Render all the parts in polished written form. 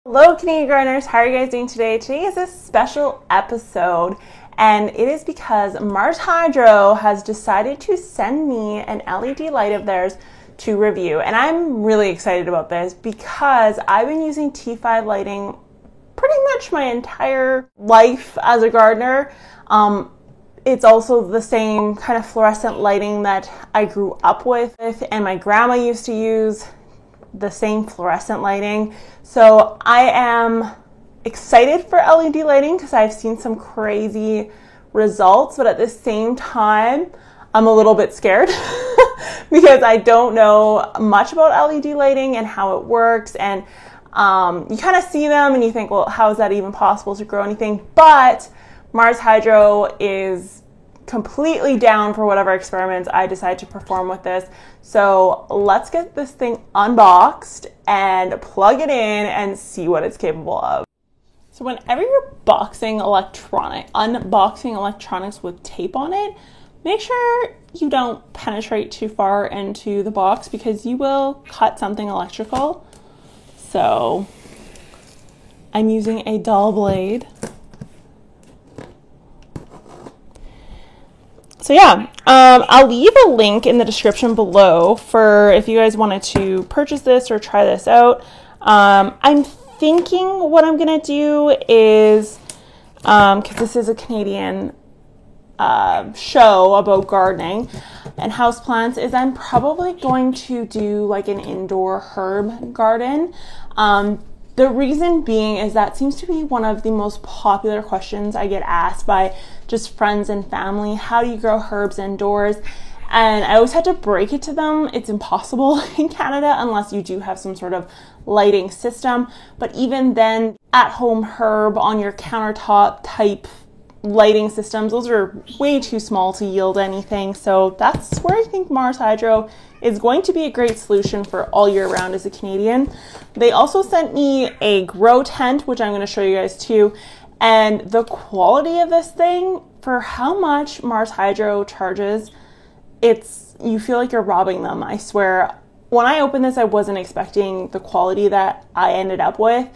Hello Canadian gardeners, how are you guys doing today? Today is a special episode and it is because Mars Hydro has decided to send me an LED light of theirs to review, and I'm really excited about this because I've been using T5 lighting pretty much my entire life as a gardener. It's also the same kind of fluorescent lighting that I grew up with, and my grandma used to use the same fluorescent lighting. So I am excited for LED lighting because I've seen some crazy results, but at the same time, I'm a little bit scared because I don't know much about LED lighting and how it works. And you kind of see them and you think, well, how is that even possible to grow anything? But Mars Hydro is completely down for whatever experiments I decide to perform with this. So let's get this thing unboxed and plug it in and see what it's capable of. So whenever you're unboxing electronics with tape on it, make sure you don't penetrate too far into the box because you will cut something electrical. So I'm using a dull blade. So yeah, I'll leave a link in the description below for if you guys wanted to purchase this or try this out. I'm thinking what I'm gonna do is, because this is a Canadian show about gardening and houseplants, is I'm probably going to do like an indoor herb garden. The reason being is that seems to be one of the most popular questions I get asked by just friends and family. How do you grow herbs indoors? And I always had to break it to them. It's impossible in Canada unless you do have some sort of lighting system. But even then, at-home herb on your countertop type lighting systems, those are way too small to yield anything. So that's where I think Mars Hydro is going to be a great solution for all year round as a Canadian. They also sent me a grow tent, which I'm going to show you guys too. And the quality of this thing, for how much Mars Hydro charges, you feel like you're robbing them. I swear, when I opened this, I wasn't expecting the quality that I ended up with.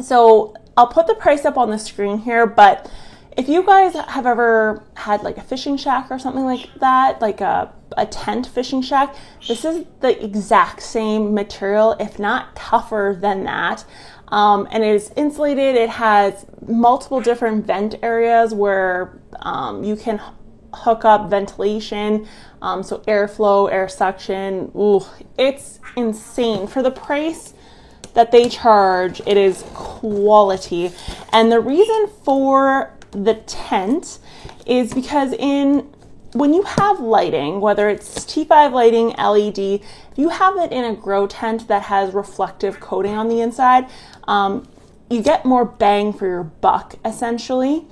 So I'll put the price up on the screen here, but if you guys have ever had like a fishing shack or something like that, like a tent fishing shack, this is the exact same material, if not tougher than that. And it is insulated. It has multiple different vent areas where you can hook up ventilation, so airflow, air suction. Ooh, it's insane. For the price that they charge, it is quality. And the reason for the tent is because when you have lighting, whether it's T5 lighting, LED, if you have it in a grow tent that has reflective coating on the inside, you get more bang for your buck, essentially,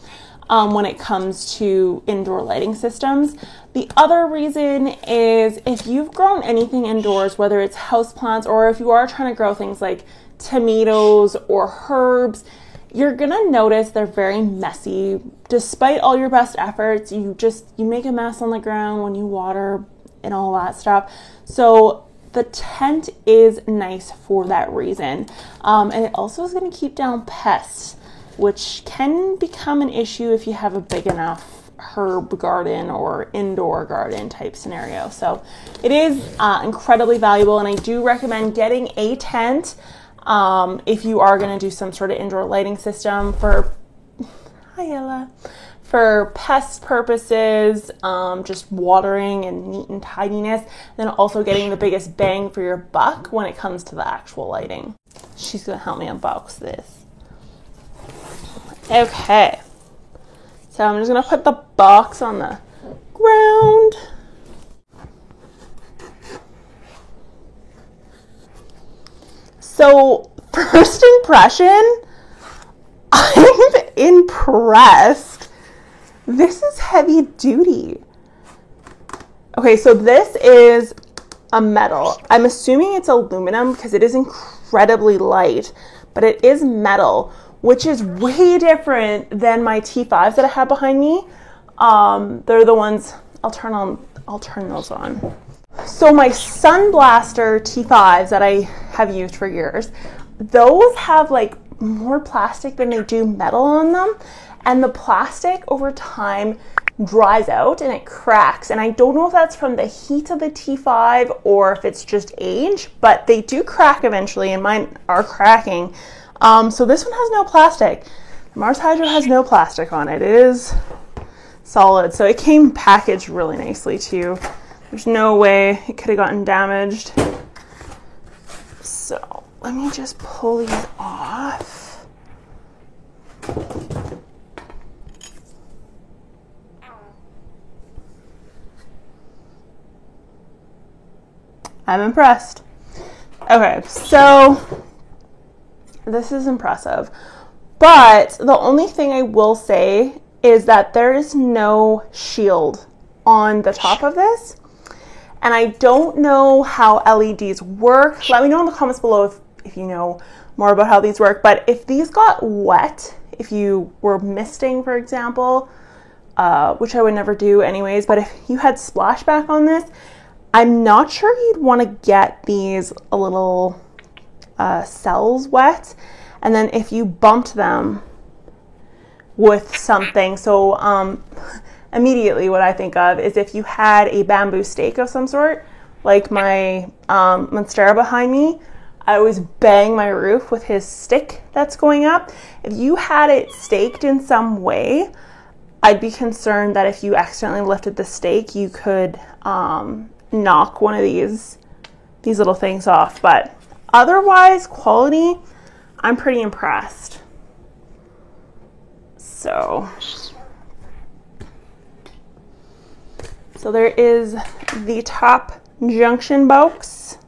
when it comes to indoor lighting systems. The other reason is if you've grown anything indoors, whether it's houseplants or if you are trying to grow things like tomatoes or herbs, you're gonna notice they're very messy. Despite all your best efforts, you make a mess on the ground when you water and all that stuff. So the tent is nice for that reason. And it also is gonna keep down pests, which can become an issue if you have a big enough herb garden or indoor garden type scenario. So it is incredibly valuable, and I do recommend getting a tent if you are going to do some sort of indoor lighting system for pest purposes, just watering and neat and tidiness, then also getting the biggest bang for your buck when it comes to the actual lighting. She's going to help me unbox this. Okay, so I'm just going to put the box on the ground. So, first impression, I'm impressed. This is heavy duty. Okay, so this is a metal. I'm assuming it's aluminum because it is incredibly light, but it is metal, which is way different than my T5s that I have behind me. They're the ones, I'll turn those on. So my Sun Blaster T5s that I have used for years, those have like more plastic than they do metal on them, and the plastic over time dries out and it cracks. And I don't know if that's from the heat of the T5 or if it's just age, but they do crack eventually, and mine are cracking. So this one has no plastic. Mars Hydro has no plastic on it. It is solid. So it came packaged really nicely too. There's no way it could have gotten damaged. So let me just pull these off. I'm impressed. Okay, so this is impressive. But the only thing I will say is that there is no shield on the top of this. And I don't know how LEDs work. Let me know in the comments below if you know more about how these work. But if these got wet, if you were misting, for example, which I would never do anyways, but if you had splashback on this, I'm not sure you'd want to get these little cells wet. And then if you bumped them with something, so immediately what I think of is if you had a bamboo stake of some sort, like my Monstera behind me, I always bang my roof with his stick that's going up. If you had it staked in some way, I'd be concerned that if you accidentally lifted the stake, you could knock one of these little things off. But otherwise, quality, I'm pretty impressed. So there is the top junction box.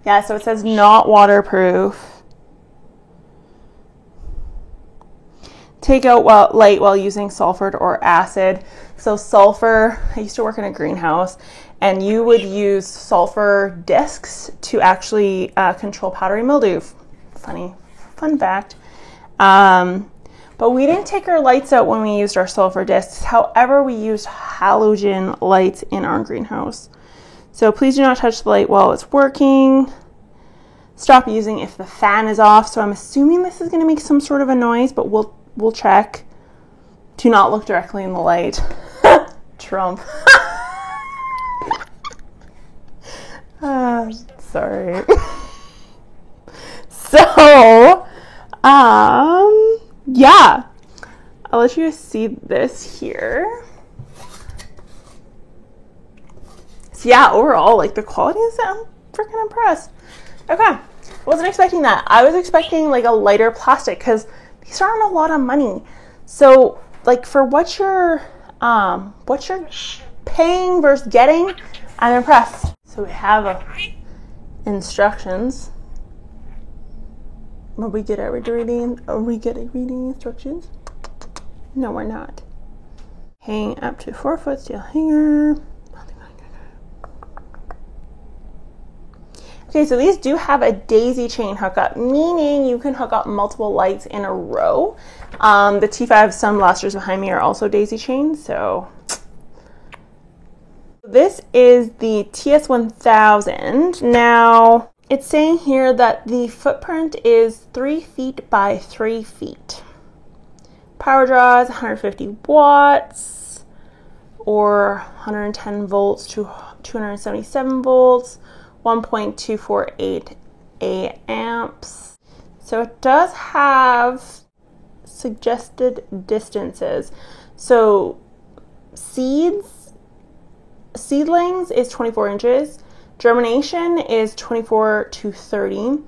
Yeah, so it says not waterproof. Take out light while using sulfur or acid. So sulfur, I used to work in a greenhouse, and you would use sulfur discs to actually control powdery mildew. Fun fact. But we didn't take our lights out when we used our sulfur discs. However, we used halogen lights in our greenhouse. So please do not touch the light while it's working. Stop using if the fan is off. So I'm assuming this is going to make some sort of a noise, but we'll check. Do not look directly in the light. Trump. Sorry. So, yeah. I'll let you see this here. So yeah, overall, like the quality is, I'm freaking impressed. Okay. Wasn't expecting that. I was expecting like a lighter plastic because these aren't a lot of money. So like for what you're paying versus getting, I'm impressed. So we have instructions. Are we good at reading instructions? No, we're not. Hang up to 4-foot steel hanger. Okay, so these do have a daisy chain hookup, meaning you can hook up multiple lights in a row. The T5 sun blasters behind me are also daisy chains, so. This is the TS1000. Now, it's saying here that the footprint is 3 feet by 3 feet. Power draw is 150 watts or 110 volts to 277 volts. 1.248 amps. So it does have suggested distances. So seedlings is 24 inches. Germination is 24 to 30.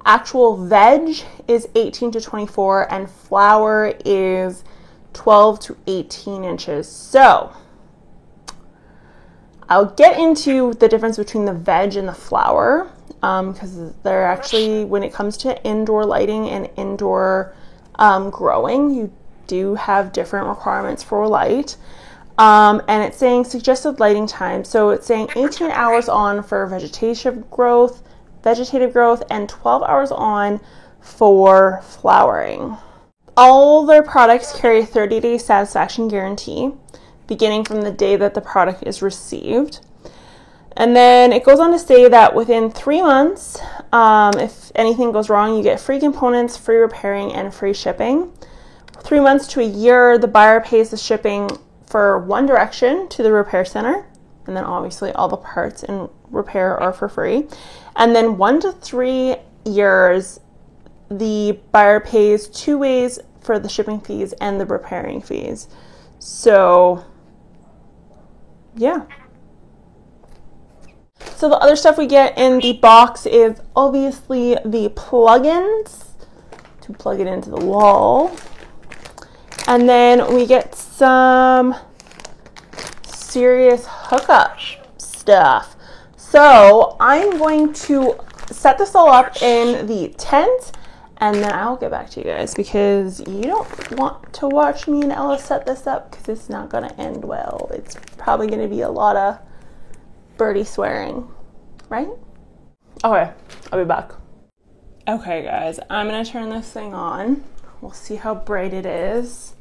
Actual veg is 18 to 24, and flower is 12 to 18 inches. So I'll get into the difference between the veg and the flower because they're actually, when it comes to indoor lighting and indoor growing, you do have different requirements for light. And it's saying suggested lighting time. So it's saying 18 hours on for vegetative growth, and 12 hours on for flowering. All their products carry a 30-day satisfaction guarantee, beginning from the day that the product is received. And then it goes on to say that within 3 months, if anything goes wrong, you get free components, free repairing, and free shipping. 3 months to a year, the buyer pays the shipping for one direction to the repair center. And then obviously all the parts and repair are for free. And then 1 to 3 years, the buyer pays 2 ways for the shipping fees and the repairing fees. So, yeah. So the other stuff we get in the box is obviously the plugins to plug it into the wall. And then we get some serious hookup stuff. So I'm going to set this all up in the tent, and then I'll get back to you guys because you don't want to watch me and Ella set this up because it's not going to end well. It's probably going to be a lot of birdie swearing, right? Okay, I'll be back. Okay guys, I'm going to turn this thing on. We'll see how bright it is.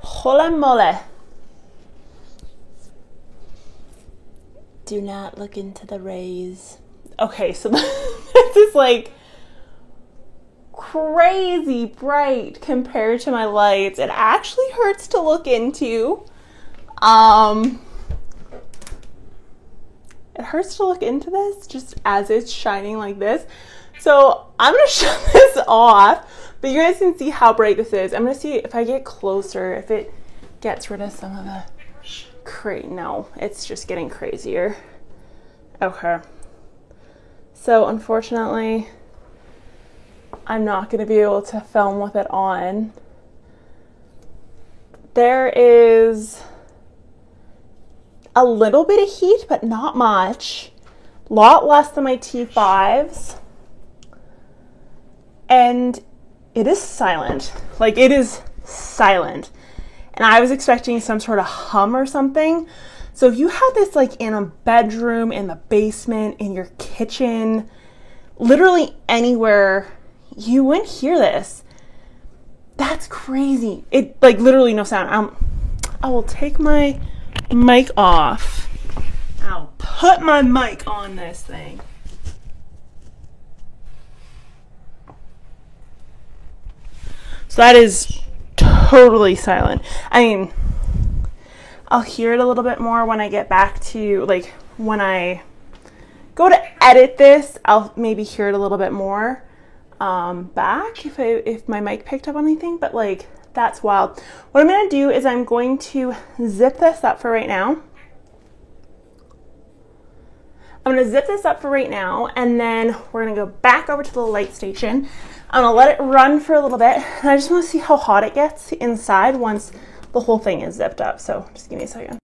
Hola mole. Do not look into the rays. Okay, so this is like crazy bright compared to my lights. It actually hurts to look into. It hurts to look into this just as it's shining like this. So I'm gonna shut this off, but you guys can see how bright this is. I'm gonna see if I get closer, if it gets rid of some of the no, it's just getting crazier. Okay. So unfortunately, I'm not gonna be able to film with it on. There is a little bit of heat, but not much. A lot less than my T5s. And it is silent. Like, it is silent. And I was expecting some sort of hum or something. So if you had this like in a bedroom, in the basement, in your kitchen, literally anywhere, you wouldn't hear this. That's crazy. It like literally no sound. I will take my mic off. I'll put my mic on this thing. So that is totally silent. I mean, I'll hear it a little bit more when I get back to, like, when I go to edit this, I'll maybe hear it a little bit more back if my mic picked up on anything, but like, that's wild. What I'm going to do is I'm going to zip this up for right now. I'm going to zip this up for right now, and then we're going to go back over to the light station. I'm going to let it run for a little bit, and I just want to see how hot it gets inside once the whole thing is zipped up. So just give me a second.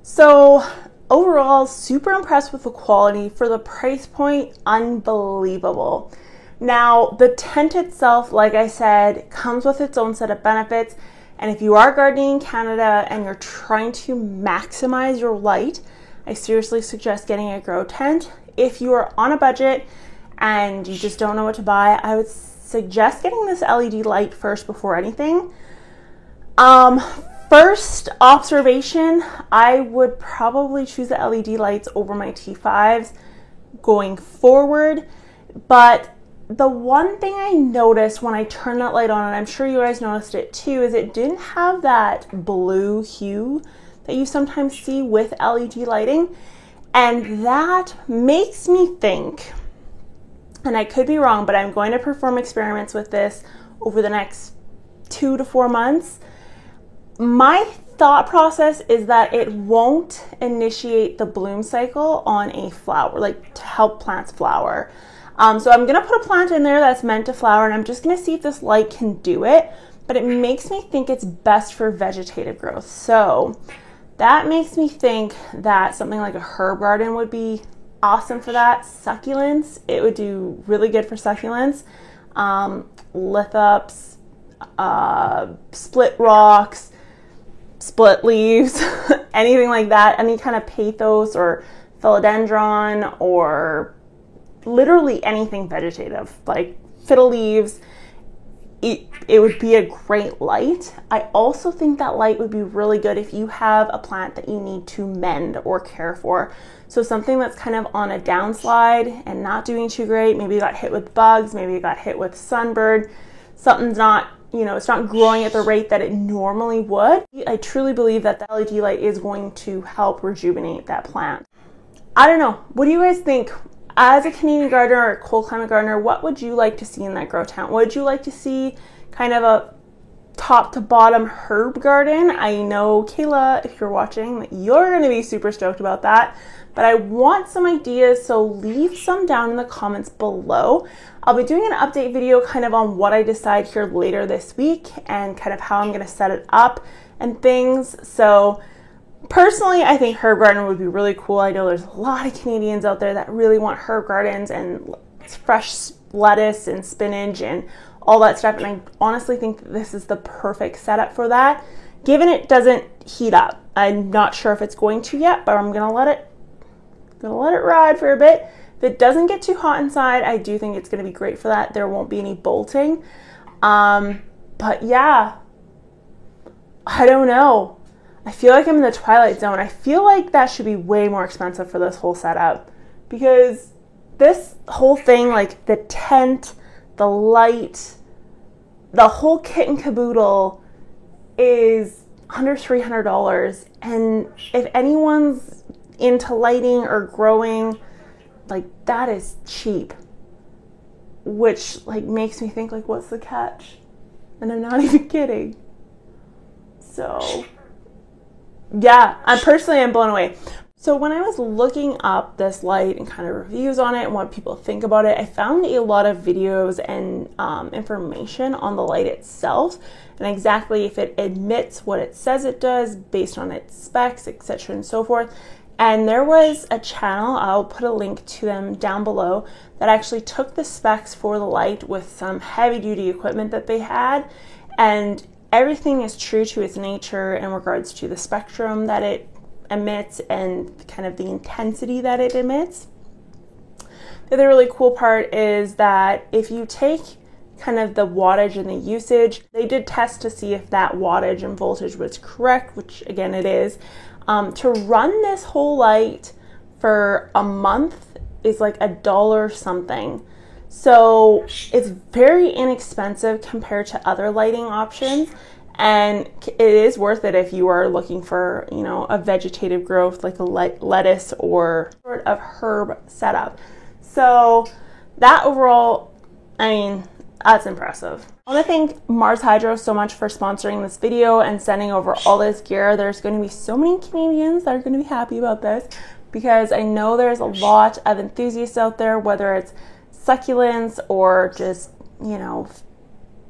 So overall, super impressed with the quality. For the price point, unbelievable. Now, the tent itself, like I said, comes with its own set of benefits. And if you are gardening in Canada and you're trying to maximize your light, I seriously suggest getting a grow tent. If you are on a budget and you just don't know what to buy, I would suggest getting this LED light first before anything. First observation, I would probably choose the LED lights over my T5s going forward. But the one thing I noticed when I turned that light on, and I'm sure you guys noticed it too, is it didn't have that blue hue that you sometimes see with LED lighting. And that makes me think, and I could be wrong, but I'm going to perform experiments with this over the next 2 to 4 months. My thought process is that it won't initiate the bloom cycle on a flower, like to help plants flower. So I'm gonna put a plant in there that's meant to flower, and I'm just gonna see if this light can do it, but it makes me think it's best for vegetative growth. So that makes me think that something like a herb garden would be awesome for that. Succulents, it would do really good for succulents. Lithops, split rocks, split leaves, anything like that, any kind of pothos or philodendron or literally anything vegetative, like fiddle leaves, it would be a great light. I also think that light would be really good if you have a plant that you need to mend or care for. So something that's kind of on a downslide and not doing too great. Maybe you got hit with bugs, maybe you got hit with sunburn, something's not, it's not growing at the rate that it normally would. I truly believe that the LED light is going to help rejuvenate that plant. I don't know. What do you guys think? As a Canadian gardener or a cold climate gardener, what would you like to see in that grow tent? Would you like to see kind of a top to bottom herb garden? I know, Kayla, if you're watching, that you're going to be super stoked about that. But I want some ideas, so leave some down in the comments below. I'll be doing an update video kind of on what I decide here later this week and kind of how I'm going to set it up and things. So personally, I think herb garden would be really cool. I know there's a lot of Canadians out there that really want herb gardens and fresh lettuce and spinach and all that stuff. And I honestly think that this is the perfect setup for that, given it doesn't heat up. I'm not sure if it's going to yet, but I'm going to let it ride for a bit. If it doesn't get too hot inside, I do think it's going to be great for that. There won't be any bolting. But yeah, I don't know. I feel like I'm in the twilight zone. I feel like that should be way more expensive for this whole setup, because this whole thing, like the tent, the light, the whole kit and caboodle is under $300. And if anyone's into lighting or growing, like, that is cheap, which like makes me think, like, what's the catch? And I'm not even kidding. So yeah, I personally am blown away. So when I was looking up this light and kind of reviews on it and what people think about it, I found a lot of videos and information on the light itself and exactly if it emits what it says it does based on its specs, etc. and so forth. And there was a channel, I'll put a link to them down below, that actually took the specs for the light with some heavy duty equipment that they had, and everything is true to its nature in regards to the spectrum that it emits and kind of the intensity that it emits. The other really cool part is that if you take kind of the wattage and the usage, they did test to see if that wattage and voltage was correct, which again it is. To run this whole light for a month is like $1 something. So it's very inexpensive compared to other lighting options. And it is worth it if you are looking for, a vegetative growth like a lettuce or sort of herb setup. So that overall, I mean, that's impressive. I want to thank Mars Hydro so much for sponsoring this video and sending over all this gear. There's going to be so many Canadians that are going to be happy about this, because I know there's a lot of enthusiasts out there, whether it's succulents or just,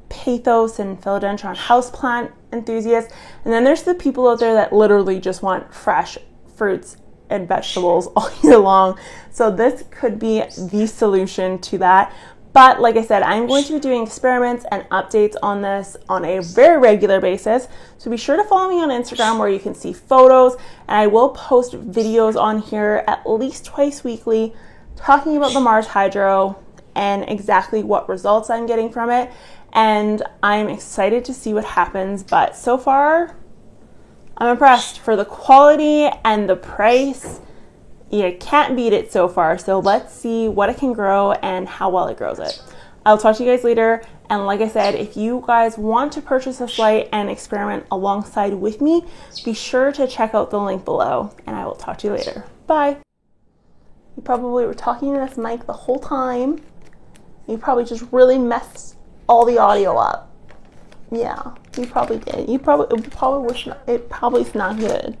Pathos and philodendron houseplant enthusiasts. And then there's the people out there that literally just want fresh fruits and vegetables all year long. So this could be the solution to that. But like I said, I'm going to be doing experiments and updates on this on a very regular basis. So be sure to follow me on Instagram where you can see photos. And I will post videos on here at least twice weekly talking about the Mars Hydro and exactly what results I'm getting from it. And I'm excited to see what happens. But so far, I'm impressed for the quality and the price. You can't beat it so far. So let's see what it can grow and how well it grows it. I'll talk to you guys later. And like I said, if you guys want to purchase this light and experiment alongside with me, be sure to check out the link below. And I will talk to you later. Bye. You probably were talking to this mic the whole time. You probably just really messed all the audio up. Yeah, you probably did. It probably is not good.